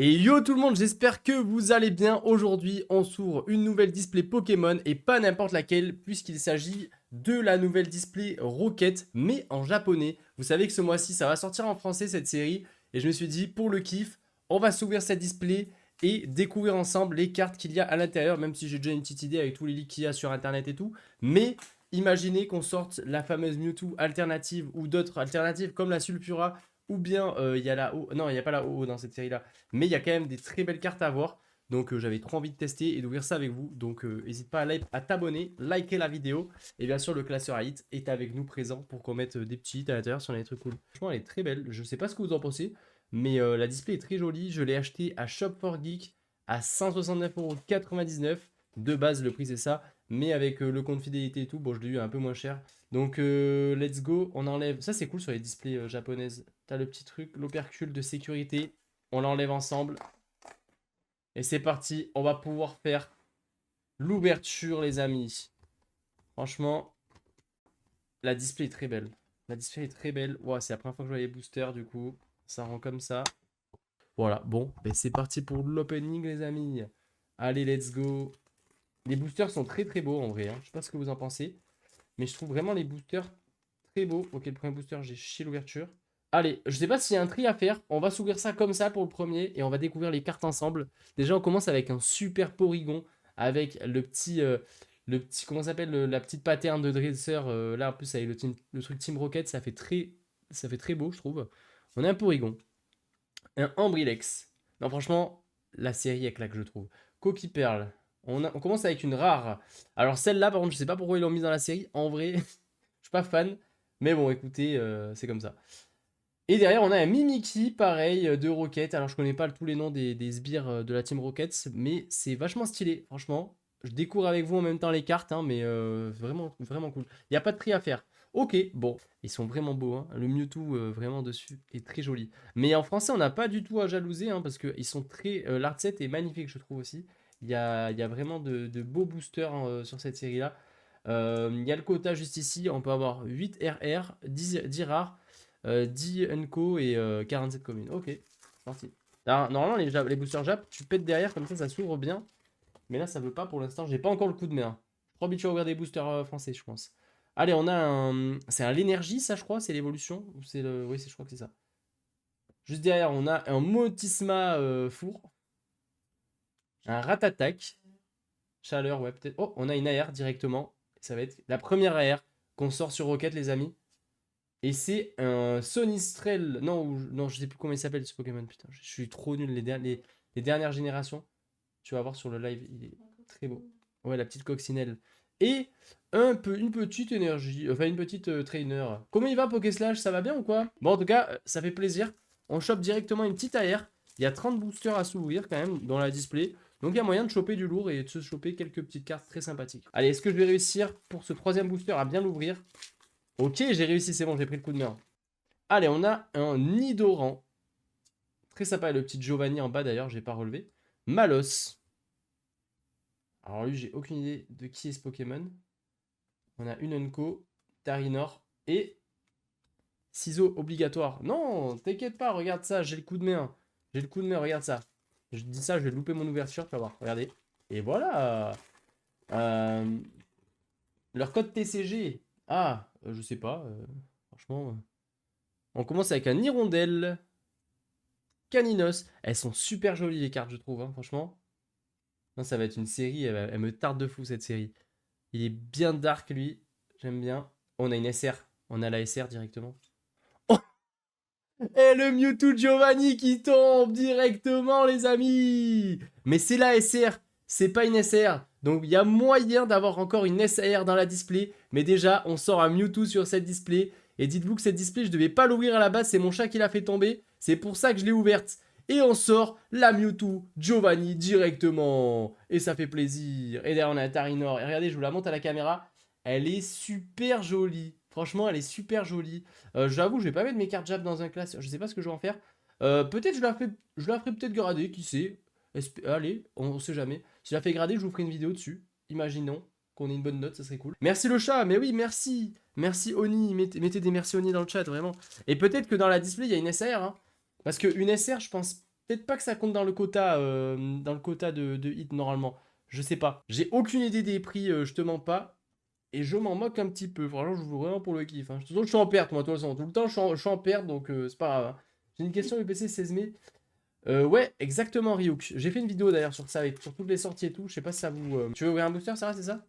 Et yo tout le monde, j'espère que vous allez bien. Aujourd'hui, on s'ouvre une nouvelle display Pokémon et pas n'importe laquelle puisqu'il s'agit de la nouvelle display Rocket mais en japonais. Vous savez que ce mois-ci, ça va sortir en français cette série et je me suis dit pour le kiff, on va s'ouvrir cette display et découvrir ensemble les cartes qu'il y a à l'intérieur, même si j'ai déjà une petite idée avec tous les leaks qu'il y a sur internet et tout. Mais imaginez qu'on sorte la fameuse Mewtwo alternative ou d'autres alternatives comme la Sulfura ou bien il y a la O. Non, il n'y a pas la OO dans cette série là. Mais il y a quand même des très belles cartes à voir. Donc j'avais trop envie de tester et d'ouvrir ça avec vous. Donc n'hésite pas à t'abonner, liker la vidéo. Et bien sûr le classeur à hit est avec nous présent pour qu'on mette des petits hits à l'intérieur si on a des trucs cool. Franchement elle est très belle. Je sais pas ce que vous en pensez. Mais la display est très jolie. Je l'ai acheté à Shop4Geek à 169,99 €. De base le prix c'est ça. Mais avec le compte fidélité et tout, bon je l'ai eu un peu moins cher. Donc let's go, on enlève. Ça c'est cool sur les displays japonaises. T'as le petit truc, l'opercule de sécurité. On l'enlève ensemble. Et c'est parti, on va pouvoir faire l'ouverture les amis. Franchement, la display est très belle. La display est très belle. Wow, c'est la première fois que je vois les boosters du coup. Ça rend comme ça. Voilà, bon, ben c'est parti pour l'opening les amis. Allez, let's go. Les boosters sont très très beaux en vrai. Je sais pas ce que vous en pensez. Mais je trouve vraiment les boosters très beaux. Ok, le premier booster, j'ai chié l'ouverture. Allez, je sais pas s'il y a un tri à faire. On va s'ouvrir ça comme ça pour le premier et on va découvrir les cartes ensemble. Déjà, on commence avec un super Porygon avec le petit, comment ça s'appelle, la petite pattern de Dresser. Là, en plus, avec le truc Team Rocket, ça fait très beau, je trouve. On a un Porygon, un Ambrilex. Non, franchement, la série est claque, je trouve. Coquille Perle. On commence avec une rare. Alors celle-là, par contre, je sais pas pourquoi ils l'ont mise dans la série. En vrai, je suis pas fan. Mais bon, écoutez, c'est comme ça. Et derrière, on a un Mimikyu, pareil, de Rocket. Alors, je connais pas tous les noms des sbires de la Team Rocket, mais c'est vachement stylé, franchement. Je découvre avec vous en même temps les cartes, hein, mais vraiment, vraiment cool. Il n'y a pas de prix à faire. Ok, bon, ils sont vraiment beaux, hein. Le Mewtwo, vraiment dessus, est très joli. Mais en français, on n'a pas du tout à jalouser, hein, parce qu'ils sont très... l'art set est magnifique, je trouve aussi. Il y a vraiment de beaux boosters sur cette série-là. Il y a le quota juste ici, on peut avoir 8 RR, 10 rares. 10 Unco et 47 communes. Ok, parti. Alors, normalement, les boosters Jap, tu pètes derrière, comme ça s'ouvre bien. Mais là, ça veut pas pour l'instant. J'ai pas encore le coup de main. Je suis trop habitué à ouvrir des boosters français, je pense. Allez, on a un. C'est un l'énergie, ça, je crois. C'est l'évolution. Ou c'est le. Oui, je crois que c'est ça. Juste derrière, on a un Motisma four. Un Ratatak. Chaleur, ouais, peut-être. Oh, on a une AR directement. Ça va être la première AR qu'on sort sur Rocket, les amis. Et c'est un Sonistrel. Non, non, je sais plus comment il s'appelle ce Pokémon. Putain, je suis trop nul. Les dernières générations. Tu vas voir sur le live, il est très beau. Ouais, la petite coccinelle. Et une petite énergie. Enfin, une petite trainer. Comment il va, Pokéslash? Ça va bien ou quoi? Bon, en tout cas, ça fait plaisir. On chope directement une petite AR. Il y a 30 boosters à s'ouvrir quand même dans la display. Donc il y a moyen de choper du lourd et de se choper quelques petites cartes très sympathiques. Allez, est-ce que je vais réussir pour ce troisième booster à bien l'ouvrir? Ok, j'ai réussi, c'est bon, j'ai pris le coup de main. Allez, on a un Nidoran. Très sympa, le petit Giovanni en bas d'ailleurs, j'ai pas relevé. Malos. Alors lui, j'ai aucune idée de qui est ce Pokémon. On a une Unco, Tarinor et ciseaux obligatoires. Non, t'inquiète pas, regarde ça, j'ai le coup de main. J'ai le coup de main, regarde ça. Je dis ça, je vais louper mon ouverture, tu vas voir, regardez. Et voilà. Euh, Leur code TCG. Ah, je sais pas, franchement. On commence avec un Hirondelle. Caninos. Elles sont super jolies les cartes, je trouve, hein, franchement. Non, ça va être une série, elle me tarde de fou cette série. Il est bien dark lui, j'aime bien. On a une SR, on a la SR directement. Oh, et le Mewtwo Giovanni qui tombe directement les amis. Mais c'est la SR, c'est pas une SR. Donc il y a moyen d'avoir encore une SR dans la display. Mais déjà, on sort un Mewtwo sur cette display. Et dites-vous que cette display, je devais pas l'ouvrir à la base, c'est mon chat qui l'a fait tomber. C'est pour ça que je l'ai ouverte. Et on sort la Mewtwo Giovanni directement. Et ça fait plaisir. Et derrière, on a un Tarinor. Et regardez, je vous la montre à la caméra. Elle est super jolie. Franchement, elle est super jolie. J'avoue, je vais pas mettre mes cartes jab dans un classeur. Je sais pas ce que je vais en faire. Peut-être je la ferai peut-être grader, qui sait. Allez, on sait jamais. Si je la fais grader, je vous ferai une vidéo dessus. Imaginons qu'on ait une bonne note, ça serait cool. Merci le chat, mais oui, merci. Merci Oni, mettez des merci Oni dans le chat, vraiment. Et peut-être que dans la display, il y a une SR, hein. Parce qu'une SR, je pense peut-être pas que ça compte dans le quota de hit normalement. Je sais pas. J'ai aucune idée des prix, je te mens pas. Et je m'en moque un petit peu. Franchement, je joue vraiment pour le kiff. Hein. De toute façon, je suis en perte, moi, de toute façon. Tout le temps, je suis en perte, donc c'est pas grave. Hein. J'ai une question UPC 16 mai. Ouais, exactement, Ryuk. J'ai fait une vidéo d'ailleurs sur ça, sur toutes les sorties et tout. Je sais pas si ça vous. Tu veux ouvrir un booster, Sarah, c'est ça?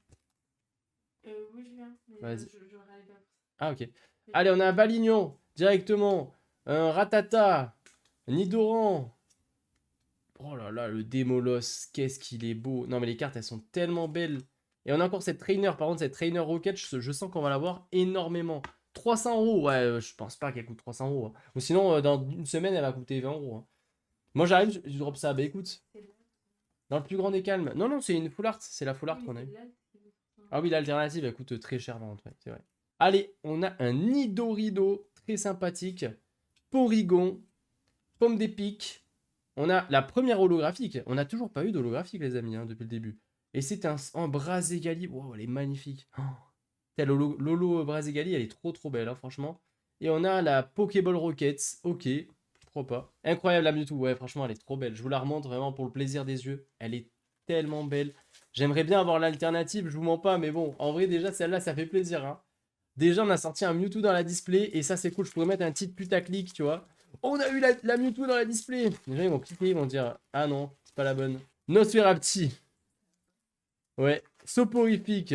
Oui, je viens. Mais Vas-y. je râle pas pour ça. Ah, ok. Allez, on a un Valignon, directement. Un Ratata. Un Nidoran. Oh là là, le Démolos, qu'est-ce qu'il est beau. Non, mais les cartes, elles sont tellement belles. Et on a encore cette trainer. Par contre, cette trainer Rocket, je sens qu'on va l'avoir énormément. 300 euros. Ouais, je pense pas qu'elle coûte 300 euros. Hein. Ou sinon, dans une semaine, elle va coûter 20 euros. Hein. Moi, j'arrive, je drop ça. Bah écoute, dans le plus grand des calmes. Non, non, c'est une full art. C'est la full art qu'on a eu. Ah oui, l'alternative, elle coûte très cher, par contre. Ouais, c'est vrai. Allez, on a un Nidorido très sympathique. Porygon. Pomme d'épic. On a la première holographique. On n'a toujours pas eu d'holographique, les amis, hein, depuis le début. Et c'est un Brazegali. Wow, elle est magnifique. Oh. Lolo Brazegali, elle est trop trop belle, hein, franchement. Et on a la Pokéball Rockets. Ok, pourquoi pas. Incroyable la Mewtwo. Ouais, franchement, elle est trop belle. Je vous la remontre vraiment pour le plaisir des yeux. Elle est tellement belle. J'aimerais bien avoir l'alternative, je vous mens pas, mais bon, en vrai, déjà, celle-là, ça fait plaisir. Hein. Déjà, on a sorti un Mewtwo dans la display. Et ça, c'est cool. Je pourrais mettre un titre putaclic, tu vois. On a eu la Mewtwo dans la display. Les gens ils vont cliquer, ils vont dire ah non, c'est pas la bonne. Nosferapti. Ouais. Soporifique.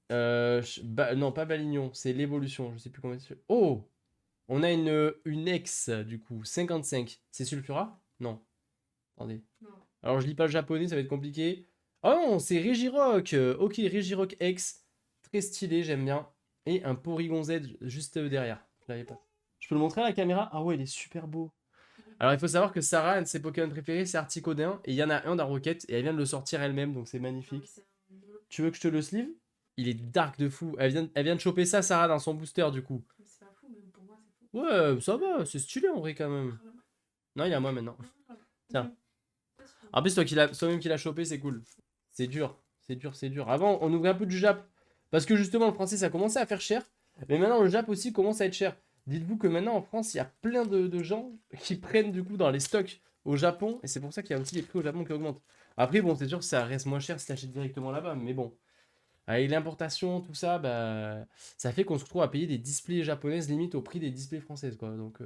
Non, pas Balignon, c'est l'évolution. Je sais plus comment c'est. Oh, on a une ex du coup, 55. C'est Sulfura? Non. Attendez. Non. Alors je lis pas le japonais, ça va être compliqué. Oh non, c'est Regirock. Ok, Regirock X. Très stylé, j'aime bien. Et un Porygon Z juste derrière. Je l'avais pas. Je peux le montrer à la caméra? Ah ouais, il est super beau. Alors il faut savoir que Sarah, un de ses Pokémon préférés, c'est Articodin. Et il y en a un dans Rocket. Et elle vient de le sortir elle-même, donc c'est magnifique. Tu veux que je te le sleeve? Il est dark de fou. Elle vient de choper ça, Sarah, dans son booster du coup. C'est pas fou, mais pour moi, c'est fou. Ouais, ça va, c'est stylé en vrai quand même. Non, il est à moi maintenant. Tiens. En plus, toi-même qui l'as chopé, c'est cool. C'est dur, c'est dur, c'est dur. Avant, on ouvrait un peu du Jap. Parce que justement, le français, ça commençait à faire cher. Mais maintenant, le Jap aussi commence à être cher. Dites-vous que maintenant, en France, il y a plein de gens qui prennent du coup dans les stocks au Japon. Et c'est pour ça qu'il y a aussi les prix au Japon qui augmentent. Après, bon, c'est sûr que ça reste moins cher si tu achètes directement là-bas. Mais bon, avec l'importation, tout ça, bah, ça fait qu'on se retrouve à payer des displays japonaises limite au prix des displays françaises. Quoi. Donc,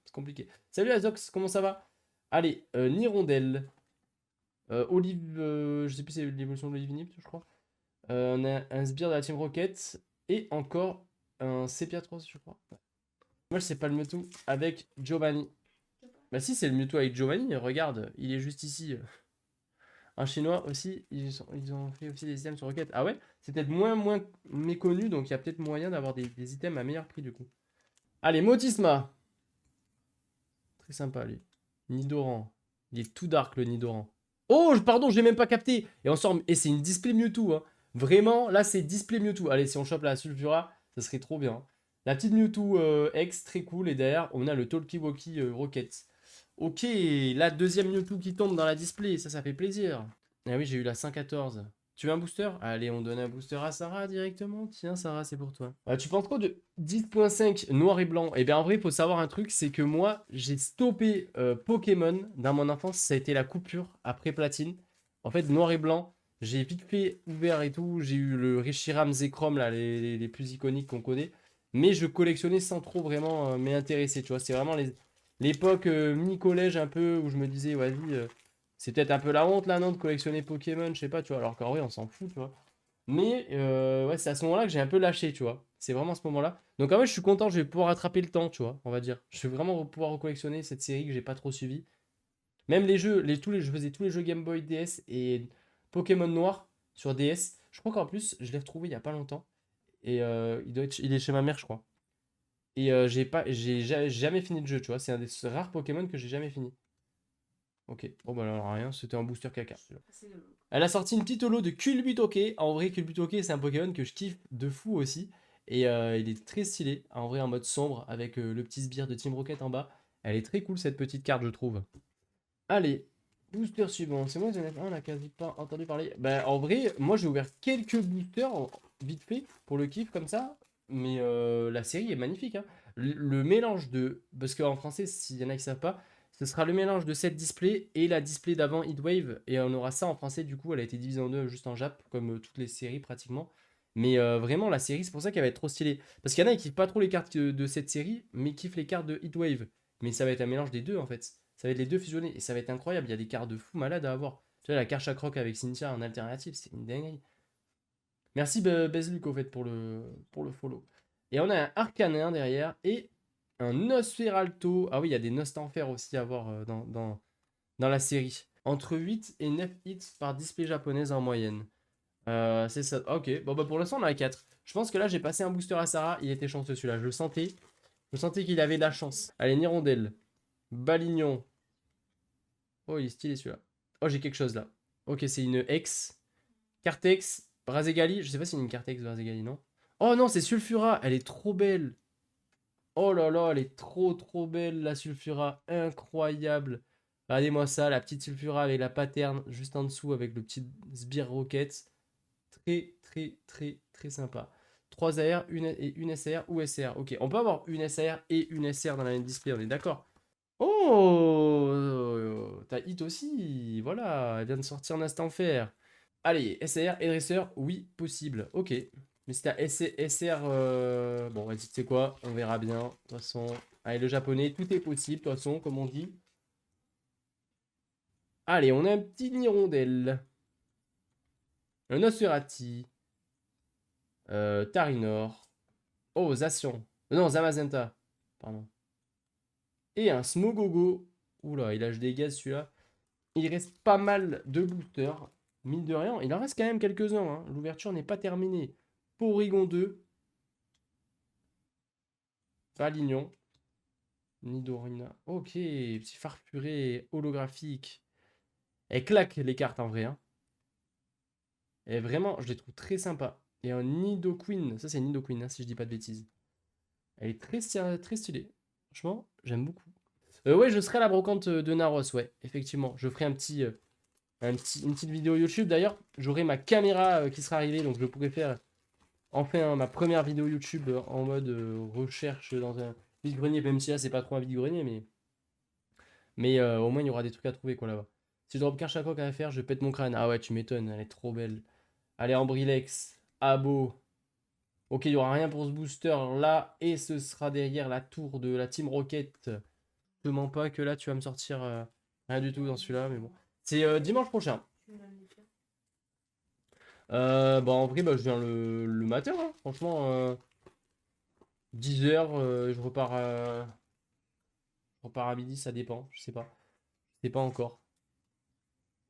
c'est compliqué. Salut Azox, comment ça va? Allez, Nirondelle. Olive, je sais plus, c'est l'évolution de l'Olive Nip, je crois. On a un sbire de la Team Rocket. Et encore un Sepia 3, je crois. Ouais. Moi, c'est pas le Mewtwo avec Giovanni. Bah, si, c'est le Mewtwo avec Giovanni. Regarde, il est juste ici. Un chinois aussi, ils ont fait aussi des items sur Rocket. Ah ouais? C'est peut-être moins méconnu, donc il y a peut-être moyen d'avoir des items à meilleur prix du coup. Allez, Motisma. Très sympa lui. Nidoran. Il est tout dark le Nidoran. Oh, pardon, j'ai même pas capté. Et on sort. Et c'est une display Mewtwo. Hein. Vraiment, là, c'est display Mewtwo. Allez, si on chope la Sulfura, ça serait trop bien. La petite Mewtwo X, très cool. Et derrière, on a le Talkie-Walkie Rocket. Ok, la deuxième Mewtwo qui tombe dans la display. Ça fait plaisir. Ah oui, j'ai eu la 114. Tu veux un booster? Allez, on donne un booster à Sarah directement. Tiens, Sarah, c'est pour toi. Tu penses quoi de 10.5 noir et blanc? Eh bien, en vrai, il faut savoir un truc, c'est que moi, j'ai stoppé Pokémon dans mon enfance. Ça a été la coupure après Platine. En fait, noir et blanc, j'ai vite fait ouvert et tout. J'ai eu le Reshiram Zekrom, là, les plus iconiques qu'on connaît. Mais je collectionnais sans trop vraiment m'y intéresser, tu vois. C'est vraiment l'époque mini-collège un peu où je me disais, vas-y... c'est peut-être un peu la honte là, non, de collectionner Pokémon, je sais pas, tu vois. Alors qu'en vrai, on s'en fout, tu vois. Mais ouais, c'est à ce moment-là que j'ai un peu lâché, tu vois. C'est vraiment à ce moment-là. Donc en vrai, je suis content, je vais pouvoir rattraper le temps, tu vois, on va dire. Je vais vraiment pouvoir recollectionner cette série que j'ai pas trop suivie. Même les jeux, je faisais tous les jeux Game Boy DS et Pokémon Noir sur DS. Je crois qu'en plus, je l'ai retrouvé il y a pas longtemps. Et il est chez ma mère, je crois. Et j'ai jamais fini le jeu, tu vois. C'est un des rares Pokémon que j'ai jamais fini. Ok, bon bah alors rien, c'était un booster caca. Elle a sorti une petite holo de Culbutoke. En vrai, Culbutoke, c'est un Pokémon que je kiffe de fou aussi. Et il est très stylé, en vrai, en mode sombre, avec le petit sbire de Team Rocket en bas. Elle est très cool, cette petite carte, je trouve. Allez, booster suivant. C'est moi, on n'a quasi pas entendu parler. Bah, en vrai, moi, j'ai ouvert quelques boosters, vite fait, pour le kiff, comme ça. Mais la série est magnifique. Hein. Le mélange de... Parce qu'en français, s'il y en a qui savent pas, Ce sera le mélange de cette display et la display d'avant Heatwave. Et on aura ça en français, du coup, elle a été divisée en deux juste en Jap, comme toutes les séries pratiquement. Mais vraiment, la série, c'est pour ça qu'elle va être trop stylée. Parce qu'il y en a qui kiffent pas trop les cartes de cette série, mais kiffent les cartes de Heatwave. Mais ça va être un mélange des deux en fait. Ça va être les deux fusionnés et ça va être incroyable. Il y a des cartes de fou malades à avoir. Tu vois, la carte Rock avec Cynthia en alternative, c'est une dinguerie. Merci Bezluc au fait pour le follow. Et on a un Arcanin derrière et un Nosferalto. Ah oui, il y a des Nostanfer aussi à voir dans la série. Entre 8 et 9 hits par display japonaise en moyenne. C'est ça. Ok, bon bah pour l'instant on a 4. Je pense que là j'ai passé un booster à Sarah. Il était chanceux celui-là, je le sentais. Je sentais qu'il avait de la chance. Allez, Nirondelle. Balignon. Oh, il est stylé celui-là. Oh, j'ai quelque chose là. Ok, c'est une X. Cartex. Brazegali. Je sais pas si c'est une Cartex Brazegali, non? Oh non, c'est Sulfura. Elle est trop belle. Oh là là, elle est trop belle la Sulfura. Incroyable. Regardez-moi ça, la petite Sulfura avec la pattern juste en dessous avec le petit Sbire Rocket. Très sympa. 3 AR et une SR ou SR. Ok, on peut avoir une SR et une SR dans la même display, on est d'accord. Oh, t'as hit aussi. Voilà, elle vient de sortir en instant faire. Allez, SR et dresseur, oui, possible. Ok. Mais c'est à SR. Bon, vas-y, tu sais quoi? On verra bien. De toute façon, allez, le japonais, tout est possible, de toute façon, comme on dit. Allez, on a un petit Nirondelle. Un Osferati. Tarinor. Oh, Zacian. Non, Zamazenta. Pardon. Et un Smogogo. Oula, il lâche des gaz celui-là. Il reste pas mal de boosters. Mine de rien, il en reste quand même quelques-uns. Hein. L'ouverture n'est pas terminée. Porygon 2. Valignon. Nidorina. Ok, petit farfuré holographique. Elle claque les cartes en vrai. Hein. Et vraiment, je les trouve très sympas. Et un Nidoqueen. Ça, c'est Nidoqueen, hein, si je dis pas de bêtises. Elle est très stylée. Franchement, j'aime beaucoup. Ouais, je serai à la brocante de Naros, ouais. Effectivement, je ferai une petite vidéo YouTube. D'ailleurs, j'aurai ma caméra qui sera arrivée, donc je pourrai faire enfin ma première vidéo YouTube en mode recherche dans un vide-grenier, même si là, c'est pas trop un vide-grenier, mais au moins, il y aura des trucs à trouver, quoi, là-bas. Si je drop Karchakok à faire, je pète mon crâne. Ah ouais, tu m'étonnes, elle est trop belle. Allez, Ambrilex, Abo. Ok, il n'y aura rien pour ce booster là, et ce sera derrière la tour de la Team Rocket. Je te mens pas que là, tu vas me sortir rien du tout dans celui-là, mais bon. C'est dimanche prochain. Bah en vrai, bah, je viens le matin, hein. Franchement, 10h, je repars à midi, ça dépend, je sais pas. Je sais pas encore.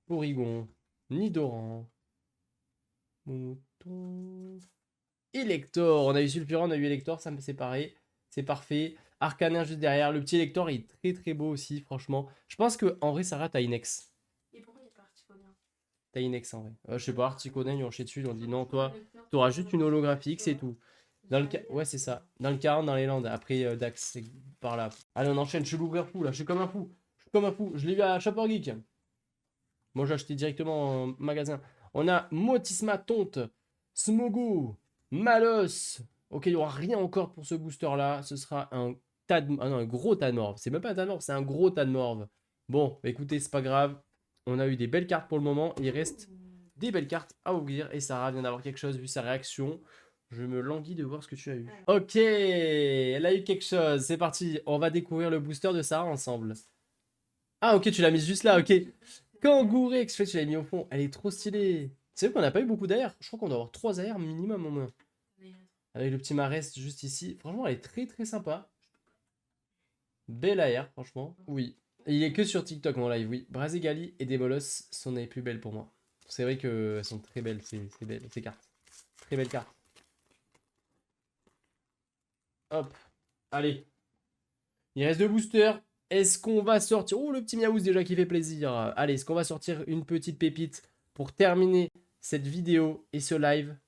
Porygon, Nidoran, Mouton, Elector. On a eu Sulfurant, on a eu Elector, ça me séparé. C'est parfait. Arcanin juste derrière. Le petit Elector il est très beau aussi, franchement. Je pense que en vrai, Sarah, t'as Inex. Et pourquoi il n'y a pas Articonien? T'as Inex en vrai. Je sais pas, Articonen, ils ont chié dessus, ils ont dit non, toi, t'auras juste une holographique, c'est tout. Dans le ouais, c'est ça. Dans le 40, dans les Landes. Après, Dax, c'est par là. Allez, on enchaîne. Je suis l'ouvrir fou là. Je suis comme un fou. Je suis comme un fou. Je l'ai vu à Shopper Geek. Moi, j'ai acheté directement en magasin. On a Motisma Tonte, Smogo, Malos. Ok, il n'y aura rien encore pour ce booster là. Ce sera un tas de. Ah non, un gros tas de morve. C'est même pas un tas de morve, c'est un gros tas de morve. Bon, bah, écoutez, c'est pas grave. On a eu des belles cartes pour le moment. Il reste des belles cartes à ouvrir. Et Sarah vient d'avoir quelque chose vu sa réaction. Je me languis de voir ce que tu as eu. Ok, elle a eu quelque chose. C'est parti. On va découvrir le booster de Sarah ensemble. Ah, ok, tu l'as mise juste là, ok. Kangourex, tu l'as mis au fond. Elle est trop stylée. C'est vrai qu'on n'a pas eu beaucoup d'air. Je crois qu'on doit avoir 3 AR minimum au moins. Avec le petit Marest juste ici. Franchement, elle est très sympa. Belle AR, franchement. Oui. Et il est que sur TikTok mon live, oui. Brazegali et Demolos sont les plus belles pour moi. C'est vrai qu'elles sont très belles, ces cartes. Très belles cartes. Hop. Allez. Il reste 2 boosters. Est-ce qu'on va sortir... Oh, le petit Miaouz déjà qui fait plaisir. Allez, est-ce qu'on va sortir une petite pépite pour terminer cette vidéo et ce live?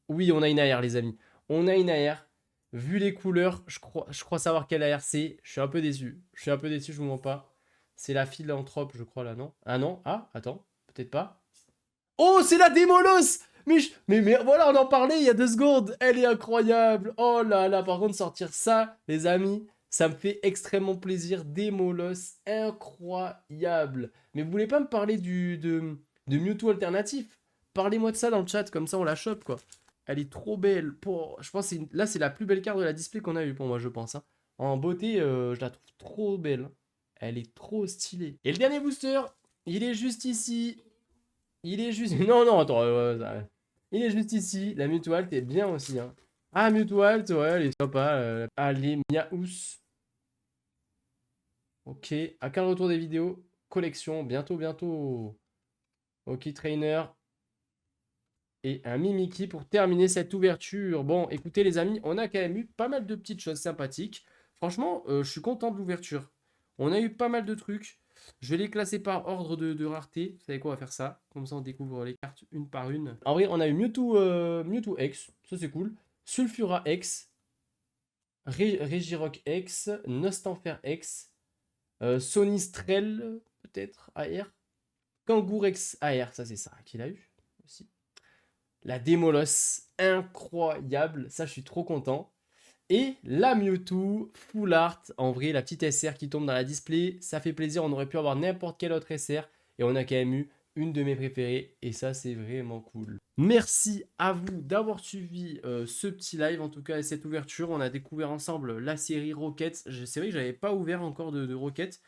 Oui, on a une AR, les amis. On a une AR. Vu les couleurs, je crois savoir quelle AR c'est. Je suis un peu déçu. Je vous mens pas. C'est la philanthrope, je crois, là, non? Ah non? Ah, attends. Peut-être pas. Oh, c'est la Démolos! Mais voilà, on en parlait il y a 2 secondes. Elle est incroyable. Oh là là, par contre, sortir ça, les amis, Ça me fait extrêmement plaisir. Des molosses incroyables. Mais vous voulez pas me parler de Mewtwo alternatif? Parlez-moi de ça dans le chat, comme ça on la chope quoi. Elle est trop belle. Je pense que là c'est la plus belle carte de la display qu'on a eu pour moi, je pense, hein. En beauté, je la trouve trop belle. Elle est trop stylée. Et le dernier booster, il est juste ici. Il est juste... Non, non, attends. Il est juste ici. La Mewtwo Alt est bien aussi, hein. Ah, Mewtwo Alt, ouais, elle est sympa. Allez, Miaous. Ok. À quand le retour des vidéos? Collection, bientôt, bientôt. Ok, Trainer. Et un Mimikyu pour terminer cette ouverture. Bon, écoutez les amis, on a quand même eu pas mal de petites choses sympathiques. Franchement, je suis content de l'ouverture. On a eu pas mal de trucs. Je vais les classer par ordre de rareté. Vous savez quoi, on va faire ça. Comme ça, on découvre les cartes une par une. En vrai, on a eu Mewtwo X. Ça, c'est cool. Sulfura X. Regirock X. Nostanfer X. Sonistrel, peut-être, AR. Kangourex AR. Ça, c'est ça qu'il a eu aussi. La Démolosse, incroyable. Ça, je suis trop content. Et la Mewtwo, full art. En vrai, la petite SR qui tombe dans la display, ça fait plaisir. On aurait pu avoir n'importe quelle autre SR. Et on a quand même eu une de mes préférées. Et ça, c'est vraiment cool. Merci à vous d'avoir suivi ce petit live, en tout cas, et cette ouverture. On a découvert ensemble la série Rocket. C'est vrai que j'avais pas ouvert encore de Rocket.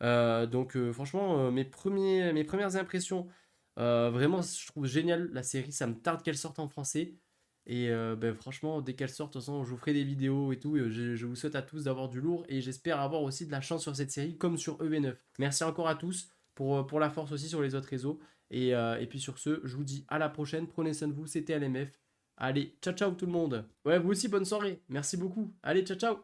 Donc franchement, mes premières impressions, vraiment, je trouve génial la série. Ça me tarde qu'elle sorte en français. Et ben, franchement, dès qu'elle sort, de toute façon, je vous ferai des vidéos et tout. Et je vous souhaite à tous d'avoir du lourd. Et j'espère avoir aussi de la chance sur cette série, comme sur EV9. Merci encore à tous pour la force aussi sur les autres réseaux. Et puis sur ce, je vous dis à la prochaine. Prenez soin de vous. C'était LMF. Allez, ciao ciao tout le monde. Ouais, vous aussi, bonne soirée. Merci beaucoup. Allez, ciao ciao.